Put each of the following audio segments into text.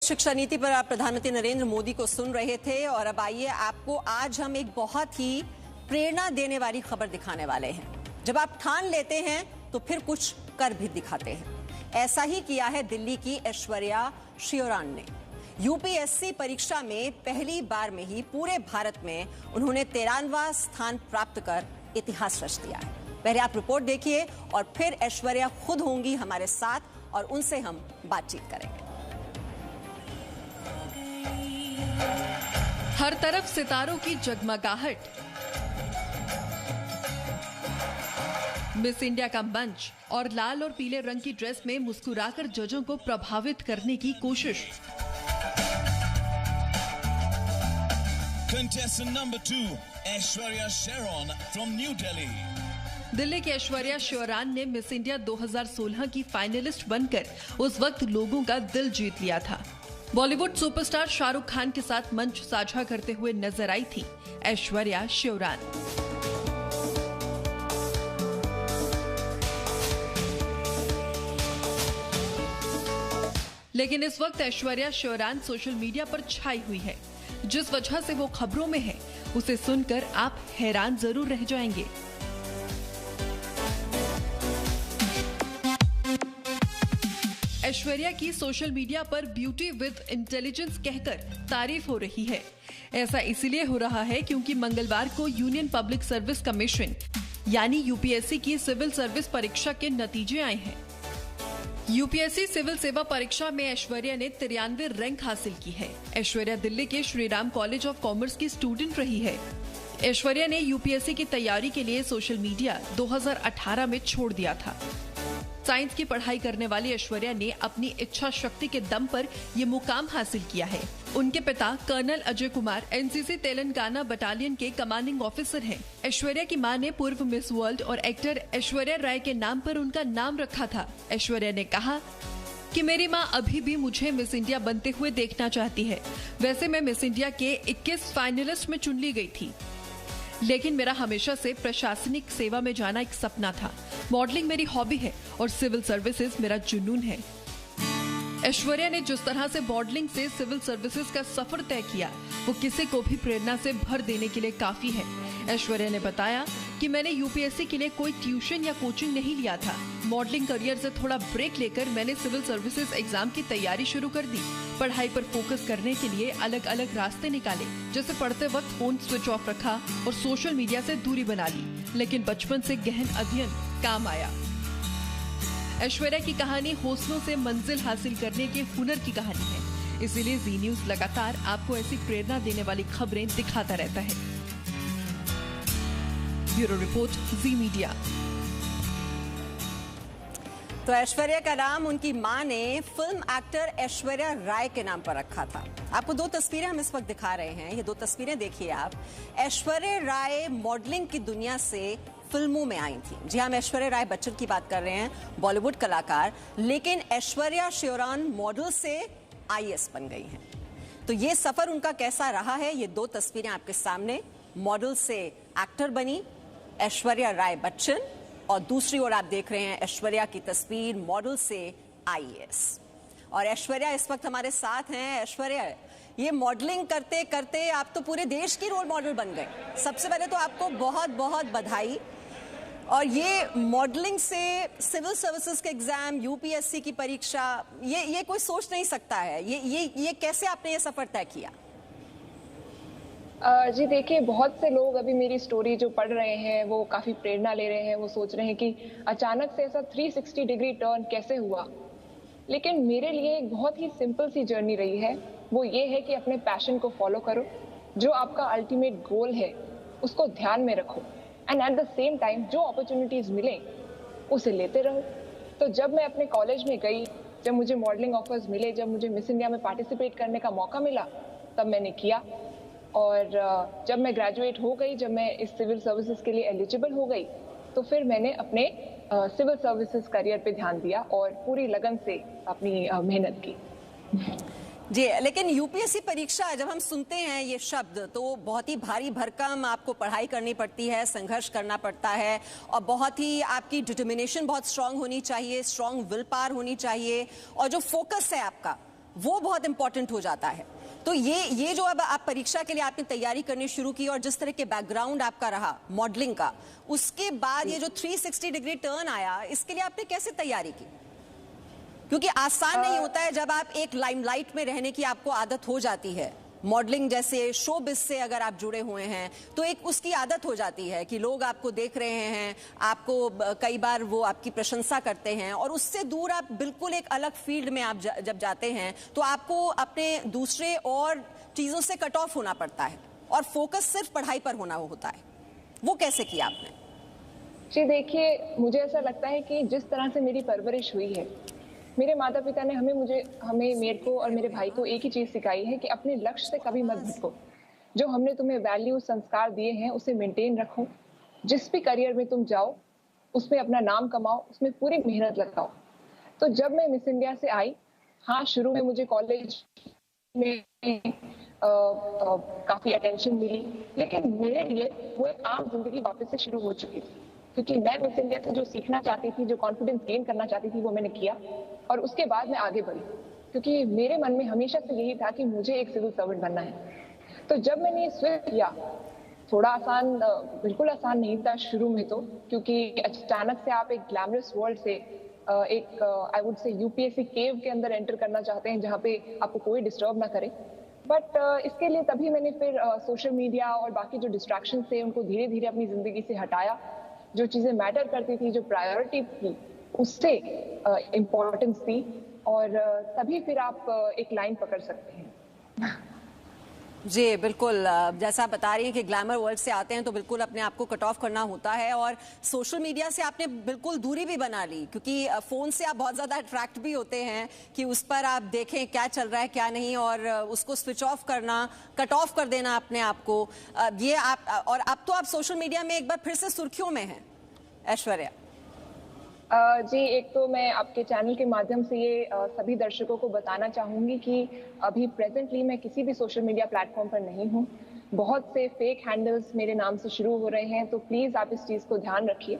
शिक्षा नीति पर आप प्रधानमंत्री नरेंद्र मोदी को सुन रहे थे और अब आइए आपको आज हम एक बहुत ही प्रेरणा देने वाली खबर दिखाने वाले हैं। जब आप ठान लेते हैं तो फिर कुछ कर भी दिखाते हैं। ऐसा ही किया है दिल्ली की ऐश्वर्या शिवरान ने। यूपीएससी परीक्षा में पहली बार में ही पूरे भारत में उन्होंने 13वां स्थान प्राप्त कर इतिहास रच दिया है। पहले आप रिपोर्ट देखिए और फिर ऐश्वर्या खुद होंगी हमारे साथ और उनसे हम बातचीत करेंगे। हर तरफ सितारों की जगमगाहट, मिस इंडिया का मंच और लाल और पीले रंग की ड्रेस में मुस्कुराकर जजों को प्रभावित करने की कोशिश। Contestant number 2, Aishwarya Sharon from New Delhi. Delhi की ऐश्वर्या शिवरान ने मिस इंडिया 2016 की फाइनलिस्ट बनकर उस वक्त लोगों का दिल जीत लिया था। बॉलीवुड सुपरस्टार शाहरुख खान के साथ मंच साझा करते हुए नजर आई थी ऐश्वर्या शिवरान। लेकिन इस वक्त ऐश्वर्या शिवरान सोशल मीडिया पर छाई हुई है। जिस वजह से वो खबरों में है उसे सुनकर आप हैरान जरूर रह जाएंगे। ऐश्वर्या की सोशल मीडिया पर ब्यूटी विद इंटेलिजेंस कहकर तारीफ हो रही है। ऐसा इसलिए हो रहा है क्योंकि मंगलवार को यूनियन पब्लिक सर्विस कमीशन यानी यूपीएससी की सिविल सर्विस परीक्षा के नतीजे आए हैं। यूपीएससी सिविल सेवा परीक्षा में ऐश्वर्या ने 93 रैंक हासिल की है। ऐश्वर्या दिल्ली के श्रीराम कॉलेज ऑफ कॉमर्स की स्टूडेंट रही है। ऐश्वर्या ने यूपीएससी की तैयारी के लिए सोशल मीडिया 2018 में छोड़ दिया था। साइंस की पढ़ाई करने वाली ऐश्वर्या ने अपनी इच्छा शक्ति के दम पर ये मुकाम हासिल किया है। उनके पिता colonel Ajay Kumar NCC Telangana battalion के कमांडिंग ऑफिसर हैं। ऐश्वर्या की मां ने पूर्व मिस वर्ल्ड और एक्टर ऐश्वर्या राय के नाम पर उनका नाम रखा था। ऐश्वर्या ने कहा कि मेरी मां अभी भी मुझे मिस इंडिया बनते हुए देखना चाहती है। वैसे मैं मिस इंडिया के 21 फाइनलिस्ट में चुन ली गई थी, लेकिन मेरा हमेशा से प्रशासनिक सेवा में जाना एक सपना था। मॉडलिंग मेरी हॉबी है और सिविल सर्विसेज मेरा जुनून है। ऐश्वर्या ने जिस तरह से मॉडलिंग से सिविल सर्विसेज का सफर तय किया वो किसी को भी प्रेरणा से भर देने के लिए काफी है। ऐश्वर्या ने बताया कि मैंने यूपीएससी के लिए कोई ट्यूशन या कोचिंग नहीं लिया था। मॉडलिंग करियर से थोड़ा ब्रेक लेकर मैंने सिविल सर्विसेज एग्जाम की तैयारी शुरू कर दी। पढ़ाई पर फोकस करने के लिए अलग अलग रास्ते निकाले, जैसे पढ़ते वक्त फोन स्विच ऑफ रखा और सोशल मीडिया से दूरी बना ली, लेकिन बचपन से गहन अध्ययन काम आया। ऐश्वर्या की कहानी हौसलों से मंजिल हासिल करने के हुनर की कहानी है। इसीलिए जी न्यूज लगातार आपको ऐसी प्रेरणा देने वाली खबरें दिखाता रहता है। ब्यूरो रिपोर्ट, जी मीडिया। तो ऐश्वर्या का नाम उनकी मां ने फिल्म एक्टर ऐश्वर्या राय के नाम पर रखा था। आपको दो तस्वीरें हम इस वक्त दिखा रहे हैं। ये दो तस्वीरें देखिए आप। ऐश्वर्या राय मॉडलिंग की दुनिया से फिल्मों में आई थी। जी हाँ, ऐश्वर्या राय बच्चन की बात कर रहे हैं, बॉलीवुड कलाकार। लेकिन ऐश्वर्या शिवरान मॉडल से आईएएस बन गई हैं। तो ये सफर उनका कैसा रहा है, ये दो तस्वीरें आपके सामने। मॉडल से एक्टर बनी ऐश्वर्या राय बच्चन और दूसरी ओर आप देख रहे हैं ऐश्वर्या की तस्वीर मॉडल से आईएएस। और ऐश्वर्या इस वक्त हमारे साथ हैं। ऐश्वर्या, ये मॉडलिंग करते करते आप तो पूरे देश की रोल मॉडल बन गए। सबसे पहले तो आपको बहुत बहुत बधाई। और ये मॉडलिंग से सिविल सर्विसेज के एग्जाम, यूपीएससी की परीक्षा, ये कोई सोच नहीं सकता है। ये कैसे आपने ये सफर तय किया? जी देखिए, बहुत से लोग अभी मेरी स्टोरी जो पढ़ रहे हैं वो काफ़ी प्रेरणा ले रहे हैं। वो सोच रहे हैं कि अचानक से ऐसा 360 डिग्री टर्न कैसे हुआ। लेकिन मेरे लिए एक बहुत ही सिंपल सी जर्नी रही है। वो ये है कि अपने पैशन को फॉलो करो, जो आपका अल्टीमेट गोल है उसको ध्यान में रखो, and at the same time जो अपॉर्चुनिटीज़ मिले उसे लेते रहो। तो जब मैं अपने कॉलेज में गई, जब मुझे मॉडलिंग ऑफर्स मिले, जब मुझे मिस इंडिया में पार्टिसिपेट करने का मौका मिला, तब मैंने किया। और जब मैं ग्रेजुएट हो गई, जब मैं इस सिविल सर्विसेज के लिए एलिजिबल हो गई, तो फिर मैंने अपने सिविल सर्विसेज करियर पे ध्यान दिया और पूरी लगन से अपनी मेहनत की। जी, लेकिन यूपीएससी परीक्षा जब हम सुनते हैं ये शब्द तो बहुत ही भारी भरकम आपको पढ़ाई करनी पड़ती है, संघर्ष करना पड़ता है और बहुत ही आपकी डिटर्मिनेशन बहुत स्ट्रांग होनी चाहिए, स्ट्रांग विल पावर होनी चाहिए और जो फोकस है आपका वो बहुत इंपॉर्टेंट हो जाता है। तो ये जो अब आप परीक्षा के लिए आपने तैयारी करनी शुरू की और जिस तरह के बैकग्राउंड आपका रहा मॉडलिंग का, उसके बाद ये जो 360 डिग्री टर्न आया, इसके लिए आपने कैसे तैयारी की? क्योंकि आसान नहीं होता है जब आप एक लाइमलाइट में रहने की आपको आदत हो जाती है। मॉडलिंग जैसे शोबिज से अगर आप जुड़े हुए हैं तो एक उसकी आदत हो जाती है कि लोग आपको देख रहे हैं, आपको कई बार वो आपकी प्रशंसा करते हैं, और उससे दूर आप बिल्कुल एक अलग फील्ड में आप जब जाते हैं तो आपको अपने दूसरे और चीज़ों से कट ऑफ होना पड़ता है और फोकस सिर्फ पढ़ाई पर होना होता है। वो कैसे किया आपने? जी देखिए, मुझे ऐसा लगता है कि जिस तरह से मेरी परवरिश हुई है, मेरे माता पिता ने मेरे को और मेरे भाई को एक ही चीज़ सिखाई है कि अपने लक्ष्य से कभी मत भटको। जो हमने तुम्हें वैल्यू संस्कार दिए हैं उसे मेंटेन रखो। जिस भी करियर में तुम जाओ उसमें अपना नाम कमाओ, उसमें पूरी मेहनत लगाओ। तो जब मैं मिस इंडिया से आई, हाँ शुरू में मुझे कॉलेज में काफ़ी अटेंशन मिली, लेकिन मेरे लिए वो एक आम जिंदगी वापस से शुरू हो चुकी थी। क्योंकि मैं मिस इंडिया से जो सीखना चाहती थी, जो कॉन्फिडेंस गेन करना चाहती थी, वो मैंने किया और उसके बाद मैं आगे बढ़ी। क्योंकि मेरे मन में हमेशा से यही था कि मुझे एक सिविल सर्वेंट बनना है। तो जब मैंने ये स्विच किया, थोड़ा आसान, बिल्कुल आसान नहीं था शुरू में तो, क्योंकि अचानक से आप एक ग्लैमरस वर्ल्ड से एक आई वुड से यूपीएससी केव के अंदर एंटर करना चाहते हैं जहाँ पे आपको कोई डिस्टर्ब ना करे। बट इसके लिए तभी मैंने फिर सोशल मीडिया और बाकी जो डिस्ट्रैक्शन थे उनको धीरे धीरे अपनी ज़िंदगी से हटाया। जो चीज़ें मैटर करती थी, जो प्रायोरिटी थी, उससे इम्पोर्टेंस दी, और तभी फिर आप एक लाइन पकड़ सकते हैं। जी बिल्कुल, जैसा आप बता रही हैं कि ग्लैमर वर्ल्ड से आते हैं तो बिल्कुल अपने आप को कट ऑफ करना होता है, और सोशल मीडिया से आपने बिल्कुल दूरी भी बना ली, क्योंकि फ़ोन से आप बहुत ज़्यादा अट्रैक्ट भी होते हैं कि उस पर आप देखें क्या चल रहा है क्या नहीं, और उसको स्विच ऑफ करना, कट ऑफ कर देना अपने आप को। ये आप, और अब तो आप सोशल मीडिया में एक बार फिर से सुर्खियों में हैं ऐश्वर्या। जी, एक तो मैं आपके चैनल के माध्यम से ये सभी दर्शकों को बताना चाहूँगी कि अभी प्रेजेंटली मैं किसी भी सोशल मीडिया प्लेटफॉर्म पर नहीं हूँ। बहुत से फेक हैंडल्स मेरे नाम से शुरू हो रहे हैं, तो प्लीज़ आप इस चीज़ को ध्यान रखिए।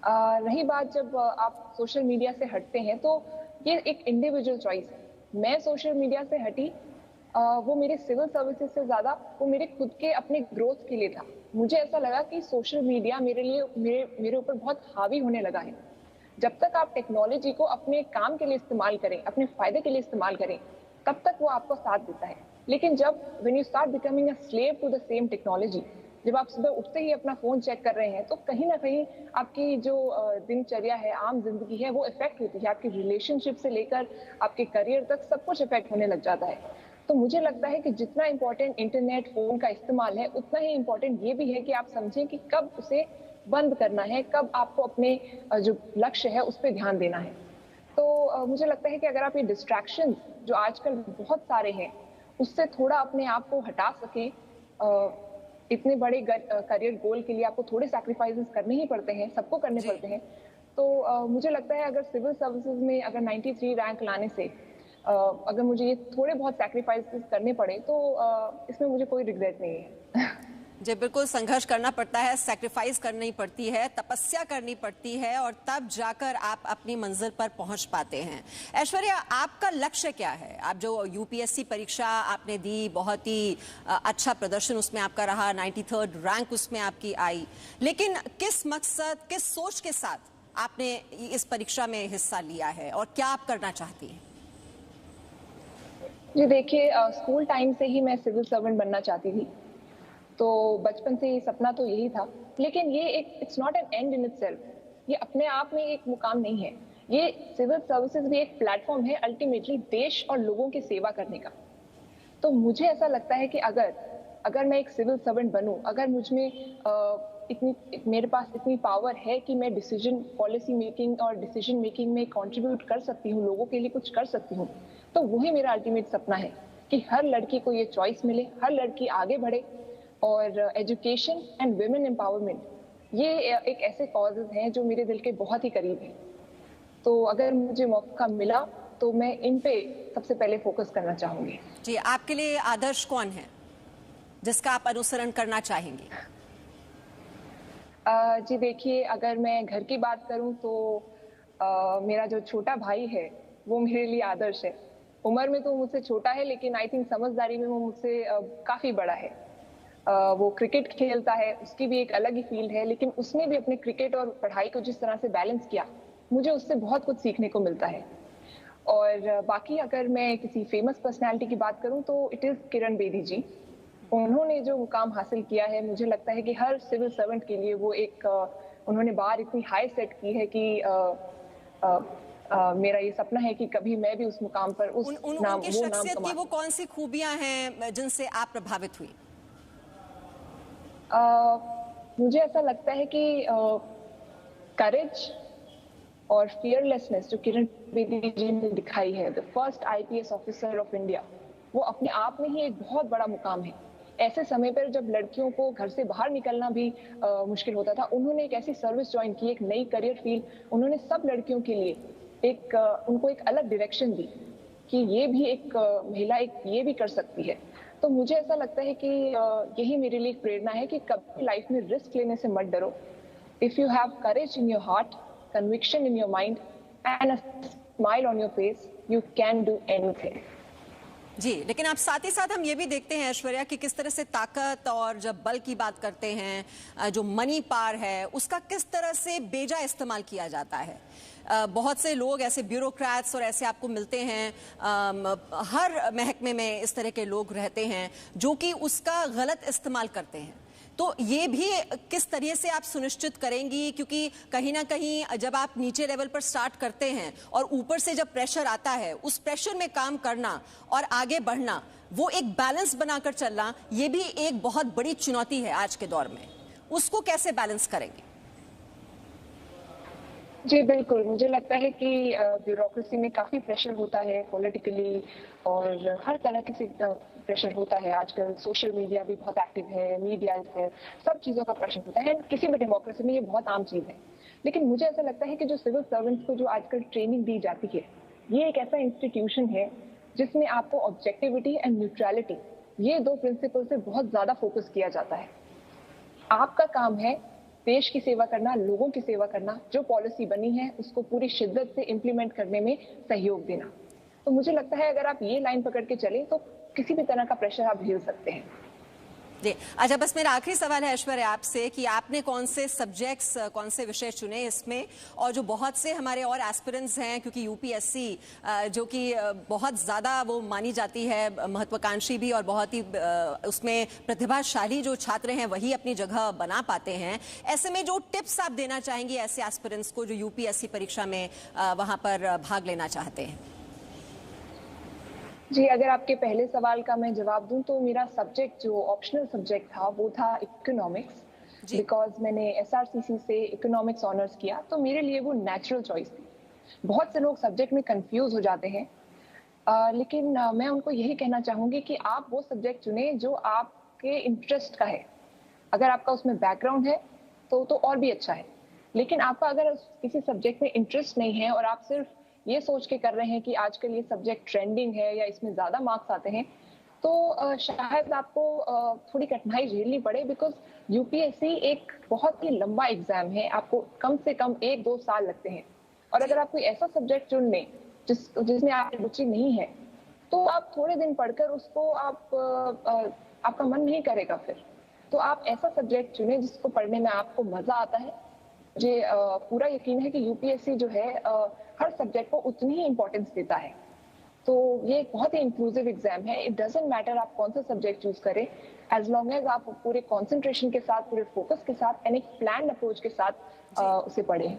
रही बात जब आप सोशल मीडिया से हटते हैं, तो ये एक इंडिविजुअल चॉइस है। मैं सोशल मीडिया से हटी, वो मेरे सिविल सर्विसेज से ज़्यादा वो मेरे खुद के अपने ग्रोथ के लिए था। मुझे ऐसा लगा कि सोशल मीडिया मेरे लिए मेरे ऊपर बहुत हावी होने लगा है। जब तक आप टेक्नोलॉजी को अपने काम के लिए इस्तेमाल करें, अपने फायदे के लिए इस्तेमाल करें, तब तक वो आपको साथ देता है। लेकिन जब when you start becoming a slave to the same technology, जब आप सुबह उठते ही अपना फोन चेक कर रहे हैं, तो कहीं ना कहीं आपकी जो दिनचर्या है, आम जिंदगी है, वो इफेक्ट होती है। आपकी रिलेशनशिप से लेकर आपके करियर तक सब कुछ इफेक्ट होने लग जाता है। तो मुझे लगता है कि जितना इम्पोर्टेंट इंटरनेट, फोन का इस्तेमाल है, उतना ही इम्पोर्टेंट ये भी है कि आप समझें कि कब उसे बंद करना है, कब आपको अपने जो लक्ष्य है उस पर ध्यान देना है। तो मुझे लगता है कि अगर आप ये डिस्ट्रैक्शन जो आजकल बहुत सारे हैं, उससे थोड़ा अपने आप को हटा सकें, इतने बड़े करियर गोल के लिए आपको थोड़े सैक्रिफाइसेस करने ही पड़ते हैं, सबको करने पड़ते हैं। तो मुझे लगता है अगर सिविल सर्विसेज में अगर 93 रैंक लाने से अगर मुझे ये थोड़े बहुत सैक्रिफाइसेस करने पड़े, तो इसमें मुझे कोई रिग्रेट नहीं है। जी बिल्कुल, संघर्ष करना पड़ता है, सैक्रिफाइस करनी पड़ती है, तपस्या करनी पड़ती है, और तब जाकर आप अपनी मंजिल पर पहुंच पाते हैं। ऐश्वर्या, आपका लक्ष्य क्या है? आप जो यूपीएससी परीक्षा आपने दी, बहुत ही अच्छा प्रदर्शन उसमें आपका रहा, 93rd रैंक उसमें आपकी आई, लेकिन किस मकसद, किस सोच के साथ आपने इस परीक्षा में हिस्सा लिया है और क्या आप करना चाहती हैं? जी देखिए, स्कूल टाइम से ही मैं सिविल सर्वेंट बनना चाहती थी, तो बचपन से ही सपना तो यही था। लेकिन ये एक it's not an and in itself, ये अपने आप में एक मुकाम नहीं है। ये सिविल सर्विसेज भी एक प्लेटफॉर्म है अल्टीमेटली देश और लोगों की सेवा करने का। तो मुझे ऐसा लगता है कि अगर मैं एक सिविल सर्वेंट बनूं, अगर मुझ में मेरे पास इतनी पावर है कि मैं डिसीजन पॉलिसी मेकिंग और डिसीजन मेकिंग में कंट्रीब्यूट कर सकती हूँ, लोगों के लिए कुछ कर सकती हूँ, तो वही मेरा अल्टीमेट सपना है कि हर लड़की को ये चॉइस मिले, हर लड़की आगे बढ़े। और एजुकेशन एंड वुमेन एम्पावरमेंट, ये एक ऐसे कॉजेज हैं जो मेरे दिल के बहुत ही करीब हैं। तो अगर मुझे मौका मिला तो मैं इन पे सबसे पहले फोकस करना चाहूंगी। जी, आपके लिए आदर्श कौन है जिसका आप अनुसरण करना चाहेंगी? जी देखिए, अगर मैं घर की बात करूं तो मेरा जो छोटा भाई है वो मेरे लिए आदर्श है। उम्र में तो मुझसे छोटा है, लेकिन आई थिंक समझदारी में वो मुझसे काफी बड़ा है। वो क्रिकेट खेलता है, उसकी भी एक अलग ही फील्ड है, लेकिन उसने भी अपने क्रिकेट और पढ़ाई को जिस तरह से बैलेंस किया, मुझे उससे बहुत कुछ सीखने को मिलता है। और बाकी अगर मैं किसी फेमस पर्सनालिटी की बात करूं तो इट इज किरण बेदी जी। उन्होंने जो मुकाम हासिल किया है, मुझे लगता है कि हर सिविल सर्वेंट के लिए वो एक उन्होंने बार इतनी हाई सेट की है कि मेरा ये सपना है कि कभी मैं भी उस मुकाम पर उस नाम उनकी शख्सियत की वो कौन सी खूबियां हैं जिनसे आप प्रभावित हुई? मुझे ऐसा लगता है कि करेज और फियरलेसनेस जो किरण बेदी जी ने दिखाई है, the first IPS officer of India, वो अपने आप में ही एक बहुत बड़ा मुकाम है। ऐसे समय पर जब लड़कियों को घर से बाहर निकलना भी मुश्किल होता था, उन्होंने एक ऐसी सर्विस ज्वाइन की, एक नई करियर फील्ड उन्होंने सब लड़कियों के लिए एक उनको एक अलग डायरेक्शन दी कि ये भी एक महिला एक ये भी कर सकती है। तो मुझे ऐसा लगता है कि यही मेरे लिए एक प्रेरणा है कि कभी लाइफ में रिस्क लेने से मत डरो। If you have courage in your heart, conviction in your mind and a smile on your face, you can do anything. जी, लेकिन आप साथ ही साथ हम ये भी देखते हैं ऐश्वर्या कि किस तरह से ताकत और जब बल की बात करते हैं, जो मनी पावर है उसका किस तरह से बेजा इस्तेमाल किया जाता है। बहुत से लोग ऐसे ब्यूरोक्रेट्स और ऐसे आपको मिलते हैं, हर महकमे में इस तरह के लोग रहते हैं जो कि उसका गलत इस्तेमाल करते हैं। तो ये भी किस तरह से आप सुनिश्चित करेंगी, क्योंकि कहीं ना कहीं जब आप नीचे लेवल पर स्टार्ट करते हैं और ऊपर से जब प्रेशर आता है, उस प्रेशर में काम करना और आगे बढ़ना, वो एक बैलेंस बनाकर चलना, ये भी एक बहुत बड़ी चुनौती है आज के दौर में। उसको कैसे बैलेंस करेंगे? जी बिल्कुल, मुझे लगता है कि ब्यूरोक्रेसी में काफी प्रेशर होता है पॉलिटिकली, और हर तरह के प्रेशर होता है। आजकल सोशल मीडिया भी बहुत एक्टिव है, मीडिया है, सब चीजों का प्रेशर होता है। किसी भी डेमोक्रेसी में ये बहुत आम चीज है। लेकिन मुझे ऐसा लगता है कि जो सिविल सर्वेंट्स को जो आजकल ट्रेनिंग दी जाती है, ये एक ऐसा इंस्टीट्यूशन है जिसमें आपको ऑब्जेक्टिविटी एंड न्यूट्रलिटी, ये दो प्रिंसिपल से बहुत ज्यादा फोकस किया जाता है। आपका काम है देश की सेवा करना, लोगों की सेवा करना, जो पॉलिसी बनी है उसको पूरी शिद्दत से इम्प्लीमेंट करने में सहयोग देना। तो मुझे लगता है अगर आप ये लाइन पकड़ के चलें तो किसी भी तरह का प्रेशर आप झेल सकते हैं। जी, अच्छा, बस मेरा आखिरी सवाल है ऐश्वर्या आपसे कि आपने कौन से सब्जेक्ट्स, कौन से विषय चुने इसमें, और जो बहुत से हमारे और एस्पिरेंट्स हैं, क्योंकि यूपीएससी जो कि बहुत ज़्यादा वो मानी जाती है महत्वाकांक्षी भी, और बहुत ही उसमें प्रतिभाशाली जो छात्र हैं वही अपनी जगह बना पाते हैं, ऐसे में जो टिप्स आप देना चाहेंगे ऐसे एस्पिरेंट्स को जो यूपीएससी परीक्षा में वहाँ पर भाग लेना चाहते हैं? जी, अगर आपके पहले सवाल का मैं जवाब दूं तो मेरा सब्जेक्ट जो ऑप्शनल सब्जेक्ट था वो था इकोनॉमिक्स, बिकॉज मैंने एसआरसीसी से इकोनॉमिक्स ऑनर्स किया, तो मेरे लिए वो नेचुरल चॉइस थी। बहुत से लोग सब्जेक्ट में कंफ्यूज हो जाते हैं, लेकिन मैं उनको यही कहना चाहूंगी कि आप वो सब्जेक्ट चुने जो आपके इंटरेस्ट का है। अगर आपका उसमें बैकग्राउंड है तो और भी अच्छा है, लेकिन आपका अगर किसी सब्जेक्ट में इंटरेस्ट नहीं है और आप सिर्फ ये सोच के कर रहे हैं कि आजकल ये सब्जेक्ट ट्रेंडिंग है या इसमें ज्यादा मार्क्स आते हैं, तो शायद आपको थोड़ी कठिनाई झेलनी पड़े, बिकॉज यूपीएससी एक बहुत ही लंबा एग्जाम है, आपको कम से कम 1-2 साल लगते हैं। और अगर आप कोई ऐसा सब्जेक्ट चुन लें जिसमें आपकी रुचि नहीं है, तो आप थोड़े दिन पढ़कर उसको आपका मन नहीं करेगा फिर। तो आप ऐसा सब्जेक्ट चुने जिसको पढ़ने में आपको मजा आता है। मुझे पूरा यकीन है कि यूपीएससी जो है हर सब्जेक्ट को उतनी ही इम्पोर्टेंस देता है। तो ये एक बहुत ही इंक्लूसिव एग्जाम है। इट डजंट मैटर आप कौन सा सब्जेक्ट चूज करें, एज लॉन्ग एज आप पूरे कंसंट्रेशन के साथ, पूरे फोकस के साथ एंड एक प्लान अप्रोच के साथ उसे पढ़ें।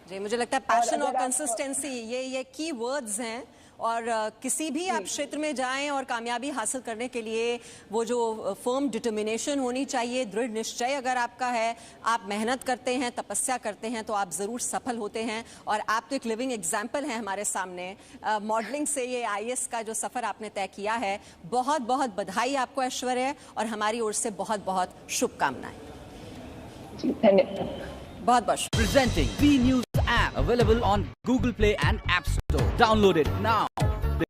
जी, मुझे लगता है पैशन और कंसिस्टेंसी ये की वर्ड्स हैं, और किसी भी आप क्षेत्र में जाएं और कामयाबी हासिल करने के लिए वो जो फर्म डिटर्मिनेशन होनी चाहिए, दृढ़ निश्चय अगर आपका है, आप मेहनत करते हैं, तपस्या करते हैं, तो आप ज़रूर सफल होते हैं। और आप तो एक लिविंग एग्जाम्पल हैं हमारे सामने। मॉडलिंग से ये आईएएस का जो सफ़र आपने तय किया है, बहुत बहुत बधाई आपको ऐश्वर्या, और हमारी ओर से बहुत बहुत शुभकामनाएं। धन्यवाद। बहुत बहुत Presenting V News app available on Google Play and App Store. Download it now.